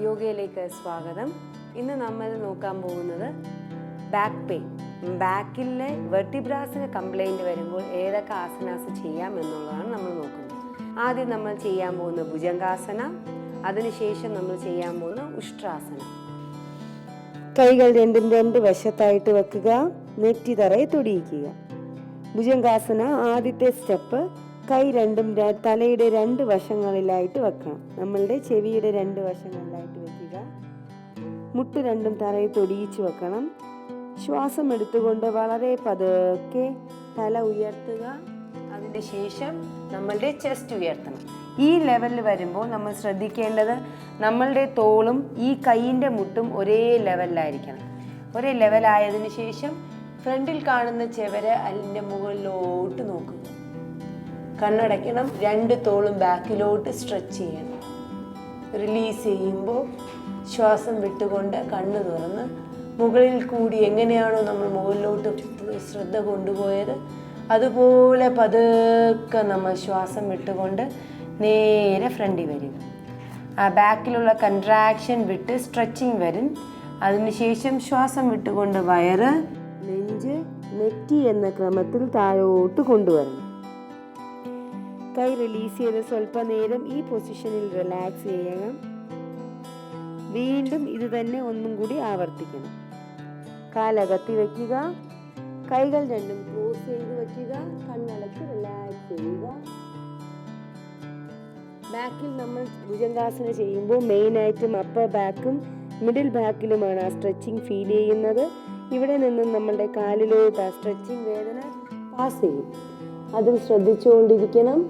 യോഗയിലേക്ക് സ്വാഗതം. ഇന്ന് നമ്മൾ നോക്കാൻ പോകുന്നത് ബാക്ക് പെയിൻ. ബാക്കിലെ വെർട്ടിബ്രാസിന് കംപ്ലൈൻറ്റ് വരുമ്പോൾ ഏതൊക്കെ ആസനാസ് ചെയ്യാം എന്നുള്ളതാണ് നമ്മൾ നോക്കുന്നത്. ആദ്യം നമ്മൾ ചെയ്യാൻ പോകുന്ന ഭുജംഗാസന, അതിനുശേഷം നമ്മൾ ചെയ്യാൻ പോകുന്ന ഉഷ്ട്രാസന. കൈകൾ രണ്ടും രണ്ട് വശത്തായിട്ട് വെക്കുക, നെറ്റി തറയെ തൊടിയിക്കുക. ഭുജംഗാസന ആദ്യത്തെ സ്റ്റെപ്പ് കൈ രണ്ടും തലയുടെ രണ്ട് വശങ്ങളിലായിട്ട് വെക്കണം. നമ്മളുടെ ചെവിയുടെ രണ്ട് വശങ്ങളിലായിട്ട് വെക്കുക. മുട്ട് രണ്ടും തറയെ തൊടിയിച്ച് വെക്കണം. ശ്വാസം എടുത്തുകൊണ്ട് വളരെ പതുക്കെ തല ഉയർത്തുക. അതിൻ്റെ ശേഷം നമ്മളുടെ ചെസ്റ്റ് ഉയർത്തണം. ഈ ലെവലിൽ വരുമ്പോൾ നമ്മൾ ശ്രദ്ധിക്കേണ്ടത് നമ്മളുടെ തോളും ഈ കൈയിൻ്റെ മുട്ടും ഒരേ ലെവലിലായിരിക്കണം. ഒരേ ലെവലായതിനു ശേഷം ഫ്രണ്ടിൽ കാണുന്ന ചെവര് അതിൻ്റെ മുകളിലോട്ട് നോക്കുക. കണ്ണടയ്ക്കണം. രണ്ട് തോളും ബാക്കിലോട്ട് സ്ട്രെച്ച് ചെയ്യണം. റിലീസ് ചെയ്യുമ്പോൾ ശ്വാസം വിട്ടുകൊണ്ട് കണ്ണ് തുറന്ന് മുകളിൽ കൂടി എങ്ങനെയാണോ നമ്മൾ മുകളിലോട്ട് ശ്രദ്ധ കൊണ്ടുപോയത് അതുപോലെ പതുക്കെ നമ്മൾ ശ്വാസം വിട്ടുകൊണ്ട് നേരെ ഫ്രണ്ടിൽ വരിക. ആ ബാക്കിലുള്ള കൺട്രാക്ഷൻ വിട്ട് സ്ട്രെച്ചിങ് വരും. അതിനുശേഷം ശ്വാസം വിട്ടുകൊണ്ട് വയറ്, നെഞ്ച്, നെറ്റി എന്ന ക്രമത്തിൽ താഴോട്ട് കൊണ്ടുവരണം. കൈ റിലീസ് ചെയ്ത് സ്വല്പ നേരം ഈ പൊസിഷനിൽ റിലാക്സ് ചെയ്യണം. വീണ്ടും ഇത് തന്നെ ഒന്നും കൂടി ആവർത്തിക്കണം. കാലകത്തി വയ്ക്കുക, കൈകൾ രണ്ടും ക്ലോസ് ചെയ്ത് വയ്ക്കുക, കണ്ണടച്ച് റിലാക്സ് ചെയ്യുക. ബാക്കിൽ നമ്മൾ ഭുജംഗാസന ചെയ്യുമ്പോൾ മെയിനായിട്ടും അപ്പർ ബാക്കും മിഡിൽ ബാക്കിലുമാണ് ആ സ്ട്രെച്ചിങ് ഫീൽ ചെയ്യുന്നത്. ഇവിടെ നിന്നും നമ്മളുടെ കാലിലോട്ട് ആ സ്ട്രെച്ചിങ് വേദന പാസ് ചെയ്യും. അതും ശ്രദ്ധിച്ചുകൊണ്ടിരിക്കണം.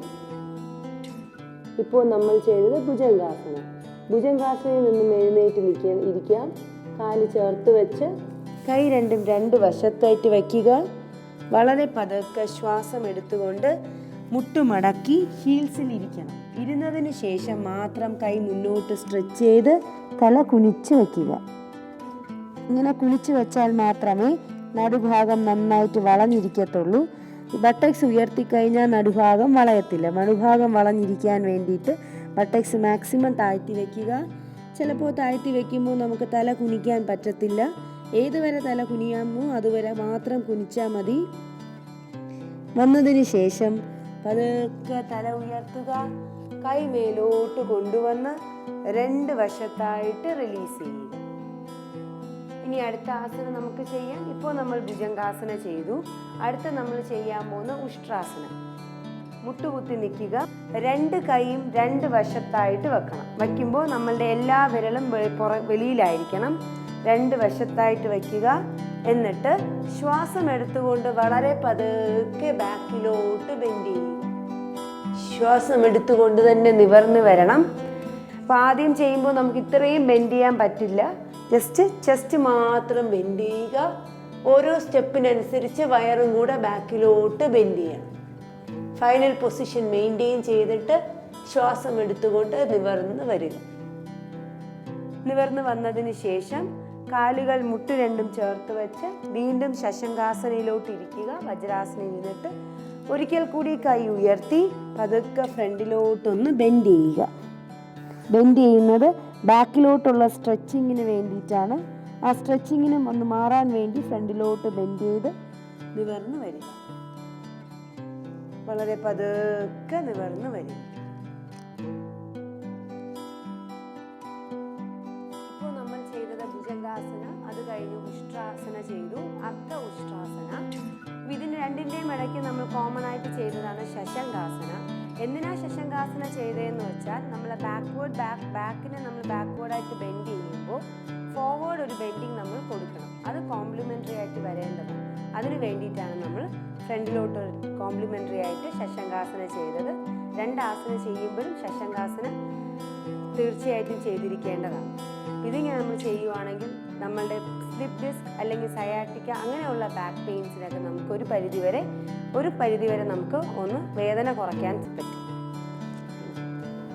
ഇപ്പോൾ നമ്മൾ ചെയ്തത് ഭുജംഗാസന. ഭുജംഗാസനയിൽ നിന്നും എഴുന്നേറ്റ് ഇരിക്കാം. കാല് ചേർത്ത് വെച്ച് കൈ രണ്ടും രണ്ട് വശത്തായിട്ട് വയ്ക്കുക. വളരെ പതുക്കെ ശ്വാസം എടുത്തുകൊണ്ട് മുട്ടുമടക്കി ഹീൽസിൽ ഇരിക്കണം. ഇരുന്നതിന് ശേഷം മാത്രം കൈ മുന്നോട്ട് സ്ട്രെച്ച് ചെയ്ത് തല കുനിച്ച് വയ്ക്കുക. ഇങ്ങനെ കുനിച്ച് വെച്ചാൽ മാത്രമേ നടുഭാഗം നന്നായിട്ട് വളഞ്ഞിരിക്കത്തുള്ളൂ. ബട്ടക്സ് ഉയർത്തിക്കഴിഞ്ഞാൽ നടുഭാഗം വളയത്തില്ല. നടുഭാഗം വളഞ്ഞിരിക്കാൻ വേണ്ടിയിട്ട് ബട്ടക്സ് മാക്സിമം താഴ്ത്തി വയ്ക്കുക. ചിലപ്പോൾ താഴ്ത്തി വയ്ക്കുമ്പോൾ നമുക്ക് തല കുനിക്കാൻ പറ്റത്തില്ല. ഏതുവരെ തല കുനിയാമോ അതുവരെ മാത്രം കുനിച്ചാൽ മതി. വന്നതിന് ശേഷം പതുക്കെ തല ഉയർത്തുക. കൈ മേലോട്ട് കൊണ്ടുവന്ന് രണ്ട് വശത്തായിട്ട് റിലീസ് ചെയ്യുക. ഇനി അടുത്ത ആസനം നമുക്ക് ചെയ്യാം. ഇപ്പോൾ നമ്മൾ ഭുജംഗാസന ചെയ്തു. അടുത്ത നമ്മൾ ചെയ്യാൻ പോകുന്ന ഉഷ്ട്രാസന. മുട്ടുകുത്തി നിൽക്കുക. രണ്ട് കൈയും രണ്ട് വശത്തായിട്ട് വെക്കണം. വയ്ക്കുമ്പോൾ നമ്മളുടെ എല്ലാ വിരലും വെളിയിലായിരിക്കണം. രണ്ട് വശത്തായിട്ട് വയ്ക്കുക. എന്നിട്ട് ശ്വാസം എടുത്തുകൊണ്ട് വളരെ പതുക്കെ ബാക്കിലോട്ട് ബെൻഡ് ചെയ്യുക. ശ്വാസം എടുത്തുകൊണ്ട് തന്നെ നിവർന്ന് വരണം. അപ്പോൾ ആദ്യം ചെയ്യുമ്പോൾ നമുക്ക് ഇത്രയും ബെൻഡ് ചെയ്യാൻ പറ്റില്ല. ചെസ്റ്റ് മാത്രം ബെൻഡ് ചെയ്യുക. ഓരോ സ്റ്റെപ്പിനനുസരിച്ച് വയറും കൂടെ ബാക്കിലോട്ട് ബെൻഡ് ചെയ്യണം. ഫൈനൽ പൊസിഷൻ മെയിൻറ്റെയിൻ ചെയ്തിട്ട് ശ്വാസം എടുത്തുകൊണ്ട് നിവർന്ന് വരിക. നിവർന്ന് വന്നതിന് ശേഷം കാലുകൾ മുട്ട് രണ്ടും ചേർത്ത് വെച്ച് വീണ്ടും ശശങ്കാസനയിലോട്ട് ഇരിക്കുക. വജ്രാസനയിൽ നിന്നിട്ട് ഒരിക്കൽ കൂടി കൈ ഉയർത്തി പതുക്കെ ഫ്രണ്ടിലോട്ടൊന്ന് ബെൻഡ് ചെയ്യുക. ബെൻഡ് ചെയ്യുന്നത് ബാക്കിലോട്ടുള്ള സ്ട്രെച്ചിങ്ങിന് വേണ്ടിയിട്ടാണ്. ആ സ്ട്രെച്ചിങ്ങിനും ഒന്ന് മാറാൻ വേണ്ടി ഫ്രണ്ടിലോട്ട് ബെൻഡ് ചെയ്ത് നിവർന്ന് വരിക. വളരെ പതുക്കെ നിവർന്ന് വരിക. ഇപ്പോൾ നമ്മൾ ചെയ്തത് ഭുജംഗാസന, അത് കഴിഞ്ഞ് ഉഷ്ട്രാസന ചെയ്തു. അർദ്ധ ഉഷ്ട്രാസന. ഇതിന് രണ്ടിൻ്റെയും ഇടയ്ക്ക് നമ്മൾ കോമൺ ആയിട്ട് ചെയ്തതാണ് ശശങ്കാസന. എന്തിനാ ശശങ്കാസന ചെയ്തതെന്ന് വെച്ചാൽ നമ്മൾ ബാക്കിനെ നമ്മൾ ബാക്ക്വേർഡായിട്ട് ബെൻഡ് ചെയ്യുമ്പോൾ ഫോർവേഡ് ഒരു ബെൻഡിങ് നമ്മൾ കൊടുക്കണം. അത് കോംപ്ലിമെൻ്ററി ആയിട്ട് വരേണ്ടതാണ്. അതിന് വേണ്ടിയിട്ടാണ് നമ്മൾ ഫ്രണ്ടിലോട്ട് ഒരു കോംപ്ലിമെൻ്ററി ആയിട്ട് ശശങ്കാസന ചെയ്തത്. രണ്ടാസന ചെയ്യുമ്പോഴും ശശങ്കാസന തീർച്ചയായിട്ടും ചെയ്തിരിക്കേണ്ടതാണ്. ഇതിങ്ങനെ നമ്മൾ ചെയ്യുവാണെങ്കിൽ നമ്മളുടെ സ്ലിപ്പ് ഡിസ്ക് അല്ലെങ്കിൽ സയാറ്റിക്ക അങ്ങനെയുള്ള ബാക്ക് പെയിൻസിനൊക്കെ നമുക്ക് ഒരു പരിധിവരെ നമുക്ക് ഒന്ന് വേദന കുറയ്ക്കാൻ പറ്റും.